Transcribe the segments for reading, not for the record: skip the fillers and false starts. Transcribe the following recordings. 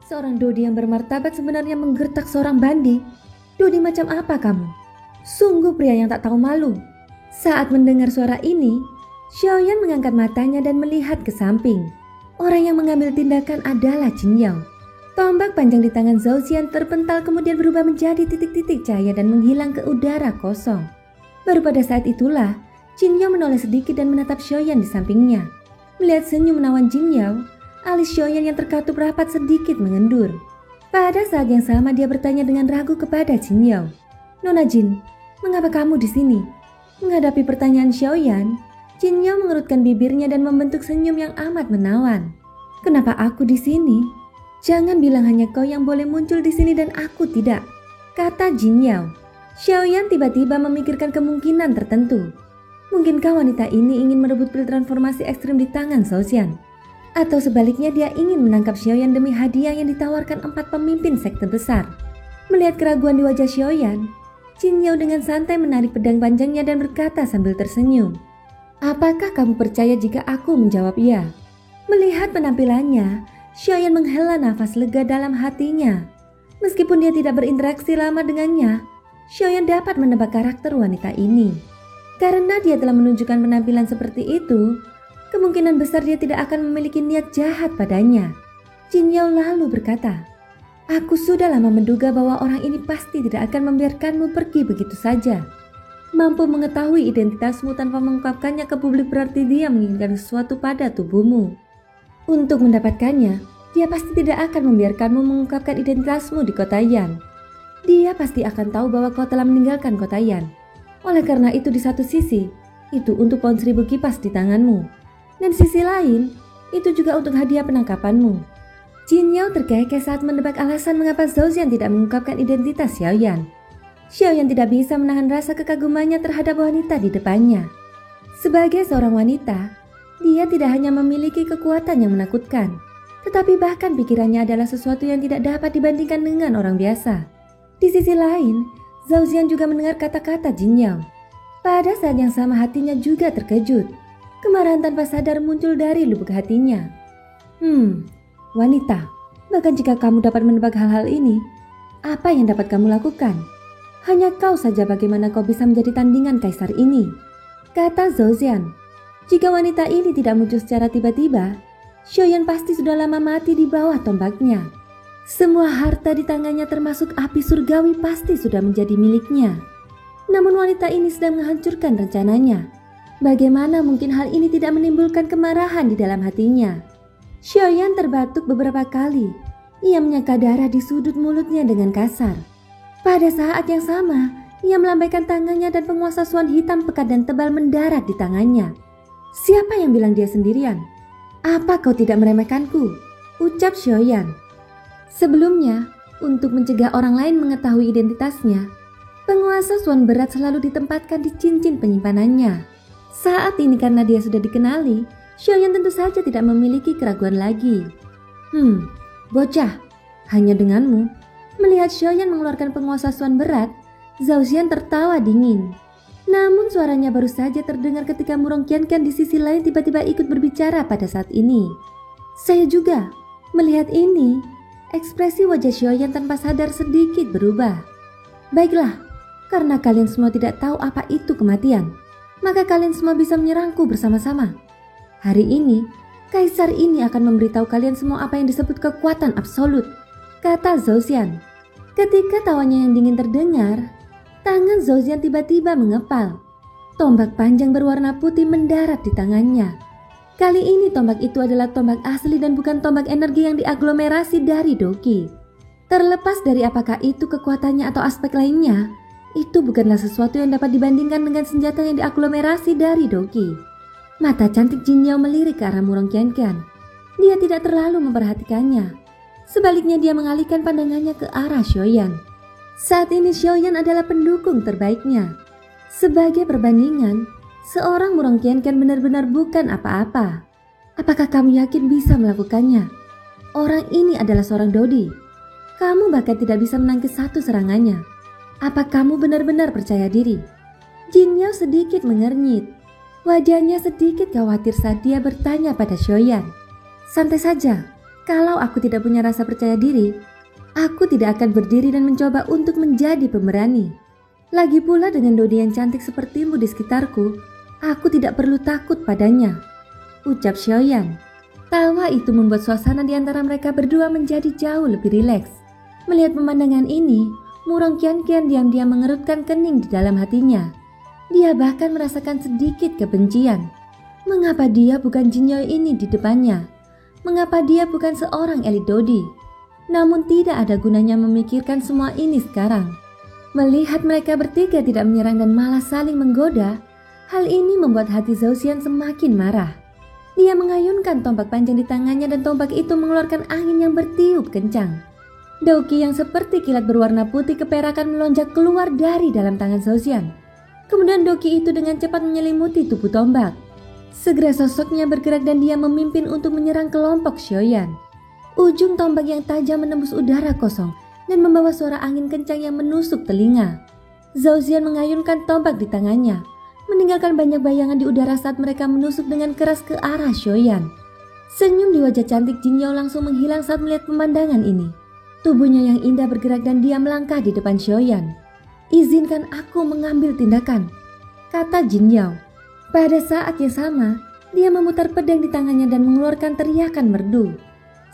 Seorang Dodi yang bermartabat sebenarnya menggertak seorang bandi. Dodi macam apa kamu? Sungguh pria yang tak tahu malu. Saat mendengar suara ini, Xiaoyan mengangkat matanya dan melihat ke samping. Orang yang mengambil tindakan adalah Jin Yao. Tombak panjang di tangan Zhao Xian terpental kemudian berubah menjadi titik-titik cahaya dan menghilang ke udara kosong. Baru pada saat itulah, Jin Yao menoleh sedikit dan menatap Xiaoyan di sampingnya. Melihat senyum menawan Jin Yao, alis Xiaoyan yang terkatup rapat sedikit mengendur. Pada saat yang sama dia bertanya dengan ragu kepada Jin Yao. "Nona Jin, mengapa kamu di sini?" Menghadapi pertanyaan Xiaoyan, Jin Yao mengerutkan bibirnya dan membentuk senyum yang amat menawan. "Kenapa aku di sini? Jangan bilang hanya kau yang boleh muncul di sini dan aku tidak," kata Jin Yao. Xiaoyan tiba-tiba memikirkan kemungkinan tertentu. Mungkinkah wanita ini ingin merebut pil transformasi ekstrim di tangan Zhao Xian? Atau sebaliknya dia ingin menangkap Xiaoyan demi hadiah yang ditawarkan 4 pemimpin sekte besar. Melihat keraguan di wajah Xiaoyan, Jin Yao dengan santai menarik pedang panjangnya dan berkata sambil tersenyum, "Apakah kamu percaya jika aku menjawab ya?" Melihat penampilannya, Xiaoyan menghela nafas lega dalam hatinya. Meskipun dia tidak berinteraksi lama dengannya, Xiaoyan dapat menebak karakter wanita ini. Karena dia telah menunjukkan penampilan seperti itu, kemungkinan besar dia tidak akan memiliki niat jahat padanya. Jin Yao lalu berkata, "Aku sudah lama menduga bahwa orang ini pasti tidak akan membiarkanmu pergi begitu saja. Mampu mengetahui identitasmu tanpa mengungkapkannya ke publik berarti dia menginginkan sesuatu pada tubuhmu. Untuk mendapatkannya, dia pasti tidak akan membiarkanmu mengungkapkan identitasmu di kota Yan. Dia pasti akan tahu bahwa kau telah meninggalkan kota Yan. Oleh karena itu di satu sisi, itu untuk pohon 1000 kipas di tanganmu. Dan sisi lain, itu juga untuk hadiah penangkapanmu." Jin Yao terkekeh saat menebak alasan mengapa Zhao Xian tidak mengungkapkan identitas Xiaoyan. Xiaoyan tidak bisa menahan rasa kekagumannya terhadap wanita di depannya. Sebagai seorang wanita, dia tidak hanya memiliki kekuatan yang menakutkan, tetapi bahkan pikirannya adalah sesuatu yang tidak dapat dibandingkan dengan orang biasa. Di sisi lain, Zhao Xian juga mendengar kata-kata Jin Yao. Pada saat yang sama hatinya juga terkejut. Kemarahan tanpa sadar muncul dari lubuk hatinya. Wanita, bahkan jika kamu dapat menebak hal-hal ini, apa yang dapat kamu lakukan? Hanya kau saja bagaimana kau bisa menjadi tandingan kaisar ini, kata Zhao Xian. Jika wanita ini tidak muncul secara tiba-tiba, Xiaoyan pasti sudah lama mati di bawah tombaknya. Semua harta di tangannya termasuk api surgawi pasti sudah menjadi miliknya. Namun wanita ini sedang menghancurkan rencananya. Bagaimana mungkin hal ini tidak menimbulkan kemarahan di dalam hatinya? Xiaoyan terbatuk beberapa kali. Ia menyeka darah di sudut mulutnya dengan kasar. Pada saat yang sama, ia melambaikan tangannya dan penguasa Swan hitam pekat dan tebal mendarat di tangannya. "Siapa yang bilang dia sendirian? Apa kau tidak meremehkanku?" ucap Xiaoyan. Sebelumnya, untuk mencegah orang lain mengetahui identitasnya, penguasa Swan berat selalu ditempatkan di cincin penyimpanannya. Saat ini karena dia sudah dikenali, Xiaoyan tentu saja tidak memiliki keraguan lagi. Bocah, hanya denganmu." Melihat Xiaoyan mengeluarkan penguasa Swan berat, Zhao Xian tertawa dingin. Namun suaranya baru saja terdengar ketika Murong Qianqian di sisi lain tiba-tiba ikut berbicara pada saat ini. "Saya juga." Melihat ini, ekspresi wajah Xiaoyan tanpa sadar sedikit berubah. "Baiklah, karena kalian semua tidak tahu apa itu kematian, maka kalian semua bisa menyerangku bersama-sama. Hari ini, kaisar ini akan memberitahu kalian semua apa yang disebut kekuatan absolut," kata Zhao Xian. Ketika tawanya yang dingin terdengar, tangan Zhao Xian tiba-tiba mengepal. Tombak panjang berwarna putih mendarat di tangannya. Kali ini tombak itu adalah tombak asli dan bukan tombak energi yang diaglomerasi dari Doqi. Terlepas dari apakah itu kekuatannya atau aspek lainnya, itu bukanlah sesuatu yang dapat dibandingkan dengan senjata yang diaglomerasi dari Doqi. Mata cantik Jin Yao melirik ke arah Murong Qianqian. Dia tidak terlalu memperhatikannya. Sebaliknya dia mengalihkan pandangannya ke arah Xiaoyan. Saat ini Xiaoyan adalah pendukung terbaiknya. Sebagai perbandingan, seorang Murong Qianqian benar-benar bukan apa-apa. Apakah kamu yakin bisa melakukannya? Orang ini adalah seorang Dodi. Kamu bahkan tidak bisa menangkis satu serangannya. Apa kamu benar-benar percaya diri? Jin Yao sedikit mengernyit. Wajahnya sedikit khawatir saat dia bertanya pada Xiaoyan. "Santai saja, Kalau aku tidak punya rasa percaya diri, aku tidak akan berdiri dan mencoba untuk menjadi pemberani. Lagi pula dengan Dodi yang cantik sepertimu di sekitarku, aku tidak perlu takut padanya, ucap Xiaoyan. Tawa itu membuat suasana di antara mereka berdua menjadi jauh lebih rileks. Melihat pemandangan ini, Murong Qianqian diam-diam mengerutkan kening di dalam hatinya. Dia bahkan merasakan sedikit kebencian. Mengapa dia bukan Jinyo ini di depannya? Mengapa dia bukan seorang elit Dodi? Namun tidak ada gunanya memikirkan semua ini sekarang. Melihat mereka bertiga tidak menyerang dan malah saling menggoda, hal ini membuat hati Zhao Xian semakin marah. Dia mengayunkan tombak panjang di tangannya dan tombak itu mengeluarkan angin yang bertiup kencang. Dauki yang seperti kilat berwarna putih keperakan melonjak keluar dari dalam tangan Zhao Xian. Kemudian Dauki itu dengan cepat menyelimuti tubuh tombak. Segera sosoknya bergerak dan dia memimpin untuk menyerang kelompok Xiaoyan. Ujung tombak yang tajam menembus udara kosong dan membawa suara angin kencang yang menusuk telinga. Zhao Xian mengayunkan tombak di tangannya, meninggalkan banyak bayangan di udara saat mereka menusuk dengan keras ke arah Xiaoyan. Senyum di wajah cantik Jinyo langsung menghilang saat melihat pemandangan ini. Tubuhnya yang indah bergerak dan dia melangkah di depan Xiaoyan. "Izinkan aku mengambil tindakan," kata Jinyo. Pada saat yang sama, dia memutar pedang di tangannya dan mengeluarkan teriakan merdu.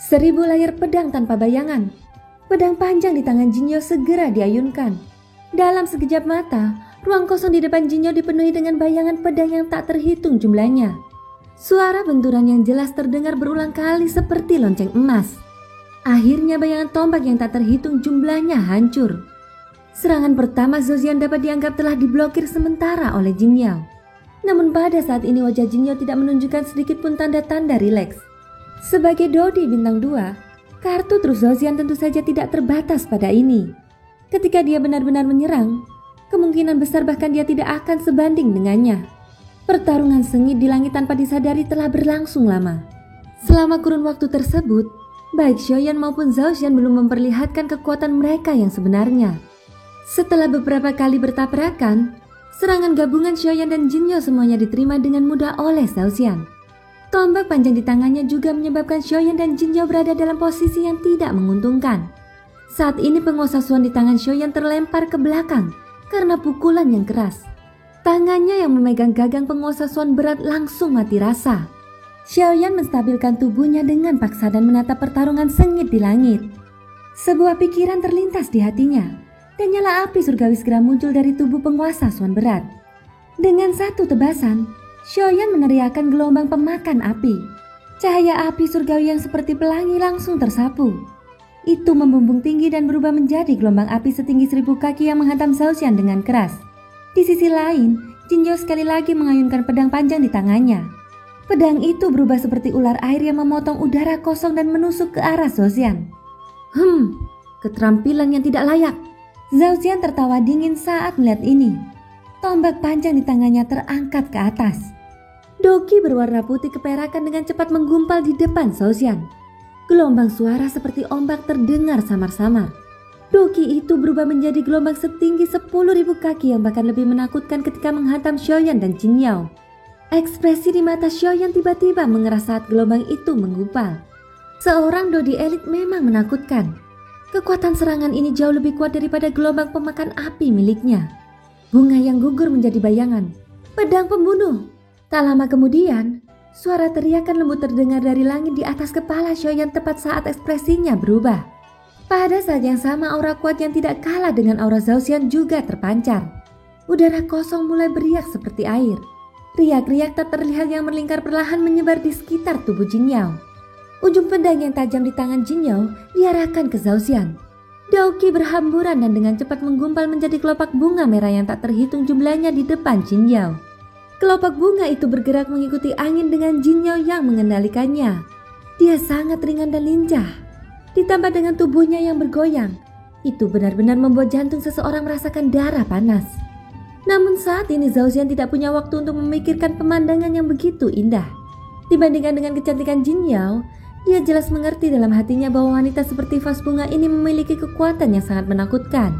1000 layar pedang tanpa bayangan. Pedang panjang di tangan Jinyo segera diayunkan. Dalam sekejap mata, ruang kosong di depan Jinyo dipenuhi dengan bayangan pedang yang tak terhitung jumlahnya. Suara benturan yang jelas terdengar berulang kali seperti lonceng emas. Akhirnya bayangan tombak yang tak terhitung jumlahnya hancur. Serangan pertama Zhao Xian dapat dianggap telah diblokir sementara oleh Jin Yao. Namun pada saat ini wajah Jin Yao tidak menunjukkan sedikit pun tanda-tanda rileks. Sebagai Dodi bintang 2, kartu truf Zhao Xian tentu saja tidak terbatas pada ini. Ketika dia benar-benar menyerang, kemungkinan besar bahkan dia tidak akan sebanding dengannya. Pertarungan sengit di langit tanpa disadari telah berlangsung lama. Selama kurun waktu tersebut, baik Xiaoyan maupun Zhao Xian belum memperlihatkan kekuatan mereka yang sebenarnya. Setelah beberapa kali bertabrakan, serangan gabungan Xiaoyan dan Jin Yao semuanya diterima dengan mudah oleh Zhao Xian. Tombak panjang di tangannya juga menyebabkan Xiaoyan dan Jin Yao berada dalam posisi yang tidak menguntungkan. Saat ini penguasa Suan di tangan Xiaoyan terlempar ke belakang karena pukulan yang keras. Tangannya yang memegang gagang penguasa Suan berat langsung mati rasa. Xiaoyan menstabilkan tubuhnya dengan paksa dan menatap pertarungan sengit di langit. Sebuah pikiran terlintas di hatinya, dan nyala api surgawi segera muncul dari tubuh penguasa Suan berat. Dengan satu tebasan, Xiaoyan meneriakkan gelombang pemakan api. Cahaya api surgawi yang seperti pelangi langsung tersapu. Itu membumbung tinggi dan berubah menjadi gelombang api setinggi 1000 kaki yang menghantam Zhao Xian dengan keras. Di sisi lain, Jin Yao sekali lagi mengayunkan pedang panjang di tangannya. Pedang itu berubah seperti ular air yang memotong udara kosong dan menusuk ke arah Zhao Xian. Keterampilan yang tidak layak. Zhao Xian tertawa dingin saat melihat ini. Tombak panjang di tangannya terangkat ke atas. Doki berwarna putih keperakan dengan cepat menggumpal di depan Zhao Xian. Gelombang suara seperti ombak terdengar samar-samar. Doki itu berubah menjadi gelombang setinggi 10.000 kaki yang bahkan lebih menakutkan ketika menghantam Xiaoyan dan Jin Yao. Ekspresi di mata Xiaoyan tiba-tiba mengeras saat gelombang itu menggumpal. Seorang Dodi elit memang menakutkan. Kekuatan serangan ini jauh lebih kuat daripada gelombang pemakan api miliknya. Bunga yang gugur menjadi bayangan. Pedang pembunuh. Tak lama kemudian, suara teriakan lembut terdengar dari langit di atas kepala Xiaoyan tepat saat ekspresinya berubah. Pada saat yang sama aura kuat yang tidak kalah dengan aura Zhao Xian juga terpancar. Udara kosong mulai beriak seperti air. Riak-riak tak terlihat yang melingkar perlahan menyebar di sekitar tubuh Jin Yao. Ujung pedang yang tajam di tangan Jin Yao diarahkan ke Zhao Xian. Dauki berhamburan dan dengan cepat menggumpal menjadi kelopak bunga merah yang tak terhitung jumlahnya di depan Jin Yao. Kelopak bunga itu bergerak mengikuti angin dengan Jin Yao yang mengendalikannya. Dia sangat ringan dan lincah. Ditambah dengan tubuhnya yang bergoyang, itu benar-benar membuat jantung seseorang merasakan darah panas. Namun saat ini Zhao Xian tidak punya waktu untuk memikirkan pemandangan yang begitu indah. Dibandingkan dengan kecantikan Jin Yao, dia jelas mengerti dalam hatinya bahwa wanita seperti vas bunga ini memiliki kekuatan yang sangat menakutkan.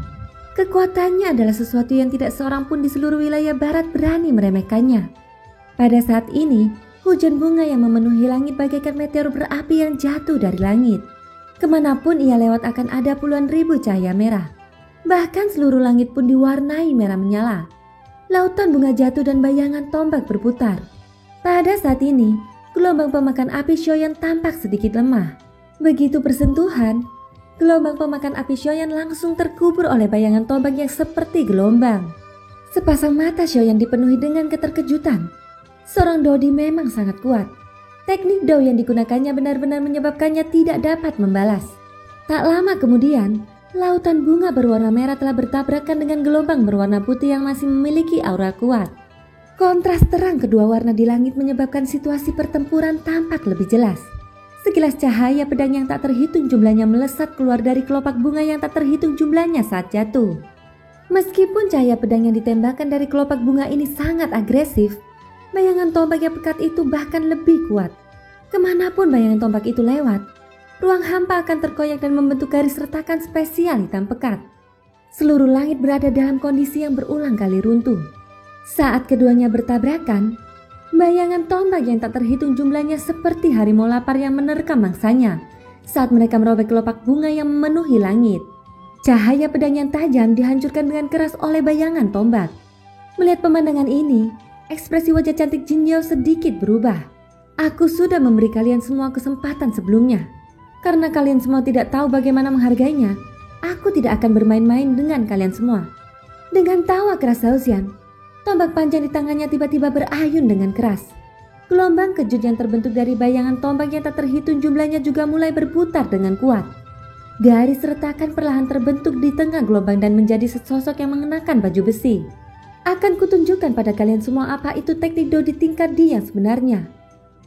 Kekuatannya adalah sesuatu yang tidak seorang pun di seluruh wilayah barat berani meremehkannya. Pada saat ini, Hujan bunga yang memenuhi langit bagaikan meteor berapi yang jatuh dari langit. Kemanapun ia lewat akan ada puluhan ribu cahaya merah. Bahkan seluruh langit pun diwarnai merah menyala. Lautan bunga jatuh dan bayangan tombak berputar. Pada saat ini, gelombang pemakan api Xiaoyan tampak sedikit lemah. Begitu bersentuhan, gelombang pemakan api Xiaoyan langsung terkubur oleh bayangan tombak yang seperti gelombang. Sepasang mata Xiaoyan dipenuhi dengan keterkejutan. Seorang Dodi memang sangat kuat. Teknik Dao yang digunakannya benar-benar menyebabkannya tidak dapat membalas. Tak lama kemudian, lautan bunga berwarna merah telah bertabrakan dengan gelombang berwarna putih yang masih memiliki aura kuat. Kontras terang kedua warna di langit menyebabkan situasi pertempuran tampak lebih jelas. Sekilas cahaya pedang yang tak terhitung jumlahnya melesat keluar dari kelopak bunga yang tak terhitung jumlahnya saat jatuh. Meskipun cahaya pedang yang ditembakkan dari kelopak bunga ini sangat agresif, bayangan tombak yang pekat itu bahkan lebih kuat. Kemanapun bayangan tombak itu lewat, ruang hampa akan terkoyak dan membentuk garis retakan spesial hitam pekat. Seluruh langit berada dalam kondisi yang berulang kali runtuh. Saat keduanya bertabrakan, bayangan tombak yang tak terhitung jumlahnya seperti harimau lapar yang menerkam mangsanya saat mereka merobek kelopak bunga yang memenuhi langit. Cahaya pedang yang tajam dihancurkan dengan keras oleh bayangan tombak. Melihat pemandangan ini, ekspresi wajah cantik Jin Yao sedikit berubah. Aku sudah memberi kalian semua kesempatan sebelumnya. Karena kalian semua tidak tahu bagaimana menghargainya, aku tidak akan bermain-main dengan kalian semua. Dengan tawa keras Zhao Xian, tombak panjang di tangannya tiba-tiba berayun dengan keras. Gelombang kejut yang terbentuk dari bayangan tombak yang tak terhitung jumlahnya juga mulai berputar dengan kuat. Garis retakan perlahan terbentuk di tengah gelombang dan menjadi sesosok yang mengenakan baju besi. Akan kutunjukkan pada kalian semua apa itu teknik Dao di tingkat D yang sebenarnya.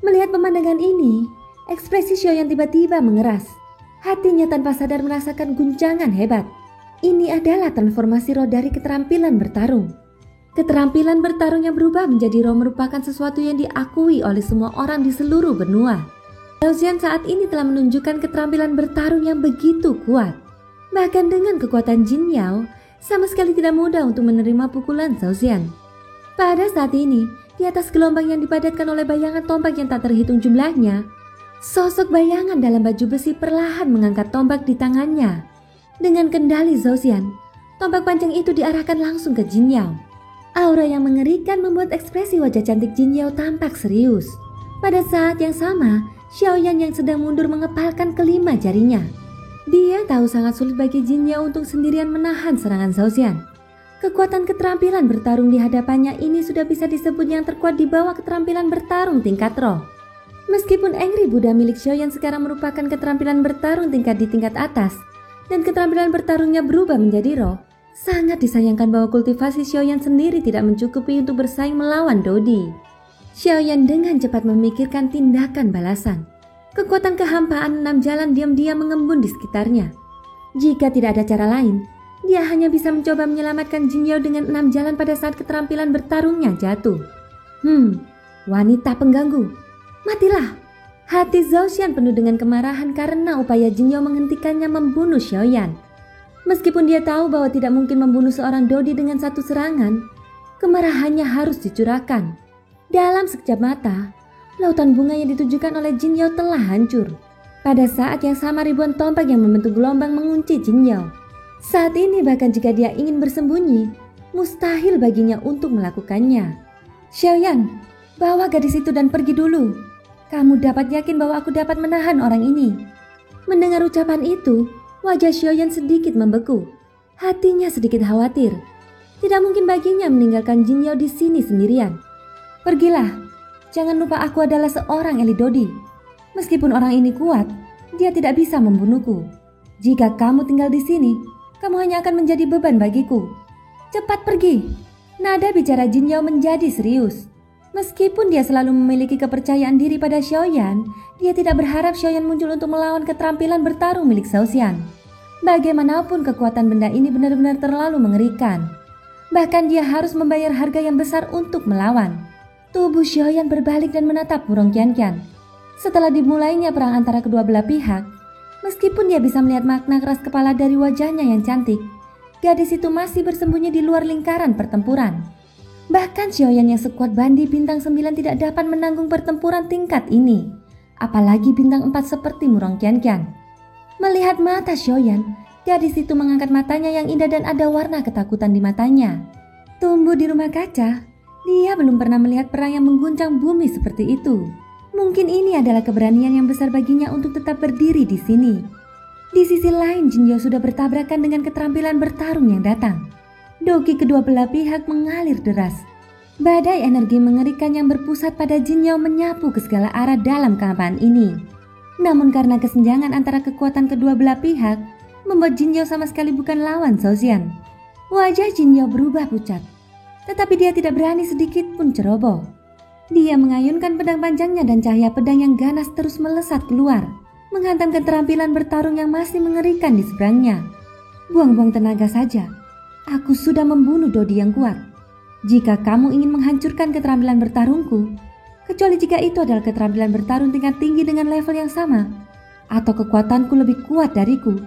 Melihat pemandangan ini, ekspresi Xiaoyan tiba-tiba mengeras. Hatinya tanpa sadar merasakan guncangan hebat. Ini adalah transformasi roh dari keterampilan bertarung. Keterampilan bertarung yang berubah menjadi roh merupakan sesuatu yang diakui oleh semua orang di seluruh benua. Zhao Xian saat ini telah menunjukkan keterampilan bertarung yang begitu kuat. Bahkan dengan kekuatan Jin Yao, sama sekali tidak mudah untuk menerima pukulan Zhao Xian. Pada saat ini, di atas gelombang yang dipadatkan oleh bayangan tombak yang tak terhitung jumlahnya, sosok bayangan dalam baju besi perlahan mengangkat tombak di tangannya. Dengan kendali Zhao Xian, tombak panjang itu diarahkan langsung ke Jin Yao. Aura yang mengerikan membuat ekspresi wajah cantik Jin Yao tampak serius. Pada saat yang sama, Xiaoyan yang sedang mundur mengepalkan kelima jarinya. Dia tahu sangat sulit bagi Jin Yao untuk sendirian menahan serangan Zhao Xian. Kekuatan keterampilan bertarung di hadapannya ini sudah bisa disebut yang terkuat di bawah keterampilan bertarung tingkat roh. Meskipun Angry Buddha milik Xiaoyan sekarang merupakan keterampilan bertarung tingkat di tingkat atas, dan keterampilan bertarungnya berubah menjadi roh, sangat disayangkan bahwa kultivasi Xiaoyan sendiri tidak mencukupi untuk bersaing melawan Dodi. Xiaoyan dengan cepat memikirkan tindakan balasan. Kekuatan kehampaan 6 jalan diam-diam mengembun di sekitarnya. Jika tidak ada cara lain, dia hanya bisa mencoba menyelamatkan Jin Yao dengan 6 jalan pada saat keterampilan bertarungnya jatuh. Wanita pengganggu, matilah! Hati Zhao Xian penuh dengan kemarahan karena upaya Jin Yao menghentikannya membunuh Xiaoyan. Meskipun dia tahu bahwa tidak mungkin membunuh seorang Dodi dengan satu serangan, kemarahannya harus dicurahkan. Dalam sekejap mata, lautan bunga yang ditujukan oleh Jin Yao telah hancur. Pada saat yang sama ribuan tombak yang membentuk gelombang mengunci Jin Yao. Saat ini bahkan jika dia ingin bersembunyi, mustahil baginya untuk melakukannya. Xiaoyan, bawa gadis itu dan pergi dulu. Kamu dapat yakin bahwa aku dapat menahan orang ini. Mendengar ucapan itu, wajah Xiaoyan sedikit membeku. Hatinya sedikit khawatir. Tidak mungkin baginya meninggalkan Jin Yao di sini sendirian. Pergilah. Jangan lupa aku adalah seorang elit Dodi. Meskipun orang ini kuat, dia tidak bisa membunuhku. Jika kamu tinggal di sini, kamu hanya akan menjadi beban bagiku. Cepat pergi. Nada bicara Jin Yao menjadi serius. Meskipun dia selalu memiliki kepercayaan diri pada Xiaoyan, dia tidak berharap Xiaoyan muncul untuk melawan keterampilan bertarung milik Zhao Xian. Bagaimanapun kekuatan benda ini benar-benar terlalu mengerikan. Bahkan dia harus membayar harga yang besar untuk melawan. Tubuh Xiaoyan berbalik dan menatap burung Qianqian. Setelah dimulainya perang antara kedua belah pihak, meskipun dia bisa melihat makna keras kepala dari wajahnya yang cantik, gadis itu masih bersembunyi di luar lingkaran pertempuran. Bahkan Xiaoyan yang sekuat Bandi bintang 9 tidak dapat menanggung pertempuran tingkat ini. Apalagi bintang 4 seperti Murong Qianqian. Melihat mata Xiaoyan, gadis itu mengangkat matanya yang indah dan ada warna ketakutan di matanya. Tumbuh di rumah kaca, dia belum pernah melihat perang yang mengguncang bumi seperti itu. Mungkin ini adalah keberanian yang besar baginya untuk tetap berdiri di sini. Di sisi lain, Jinyo sudah bertabrakan dengan keterampilan bertarung yang datang. Dogi kedua belah pihak mengalir deras. Badai energi mengerikan yang berpusat pada Jinyo menyapu ke segala arah dalam kehampaan ini. Namun karena kesenjangan antara kekuatan kedua belah pihak, membuat Jinyo sama sekali bukan lawan Zhouxian. Wajah Jinyo berubah pucat, tetapi dia tidak berani sedikit pun ceroboh. Dia mengayunkan pedang panjangnya dan cahaya pedang yang ganas terus melesat keluar, menghantam keterampilan bertarung yang masih mengerikan di seberangnya. Buang-buang tenaga saja, aku sudah membunuh Dodi yang kuat. Jika kamu ingin menghancurkan keterampilan bertarungku, kecuali jika itu adalah keterampilan bertarung tingkat tinggi dengan level yang sama, atau kekuatanku lebih kuat dariku,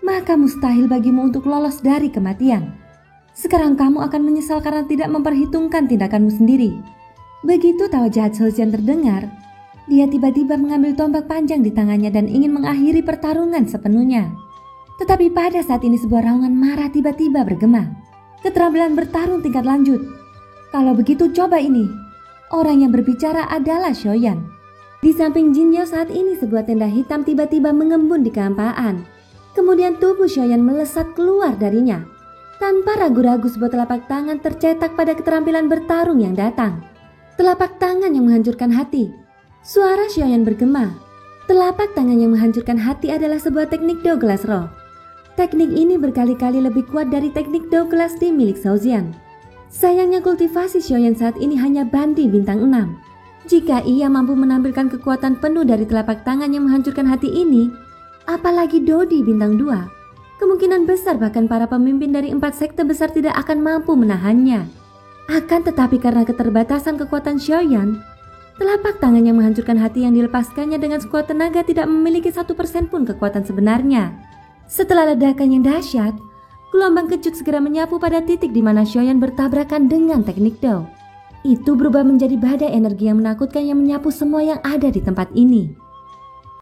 maka mustahil bagimu untuk lolos dari kematian. Sekarang kamu akan menyesal karena tidak memperhitungkan tindakanmu sendiri. Begitu tawa jahat Zhouxian terdengar, dia tiba-tiba mengambil tombak panjang di tangannya dan ingin mengakhiri pertarungan sepenuhnya. Tetapi pada saat ini sebuah raungan marah tiba-tiba bergema. Keterampilan bertarung tingkat lanjut. Kalau begitu coba ini. Orang yang berbicara adalah Xiaoyan. Di samping Jinyo saat ini sebuah tenda hitam tiba-tiba mengembun di kehampaan. Kemudian tubuh Xiaoyan melesat keluar darinya. Tanpa ragu-ragu sebuah telapak tangan tercetak pada keterampilan bertarung yang datang. Telapak tangan yang menghancurkan hati. Suara Xiaoyan bergema. Telapak tangan yang menghancurkan hati adalah sebuah teknik Douglas Roh. Teknik ini berkali-kali lebih kuat dari teknik Douglas di milik Zhouxian. Sayangnya kultivasi Xiaoyan saat ini hanya Bandi bintang 6. Jika ia mampu menampilkan kekuatan penuh dari telapak tangan yang menghancurkan hati ini, apalagi Dodi bintang 2, kemungkinan besar bahkan para pemimpin dari 4 sekte besar tidak akan mampu menahannya. Akan tetapi karena keterbatasan kekuatan Xiaoyan, telapak tangan yang menghancurkan hati yang dilepaskannya dengan sekuat tenaga tidak memiliki 1% pun kekuatan sebenarnya. Setelah ledakan yang dahsyat, gelombang kejut segera menyapu pada titik di mana Xiaoyan bertabrakan dengan teknik Dao. Itu berubah menjadi badai energi yang menakutkan yang menyapu semua yang ada di tempat ini.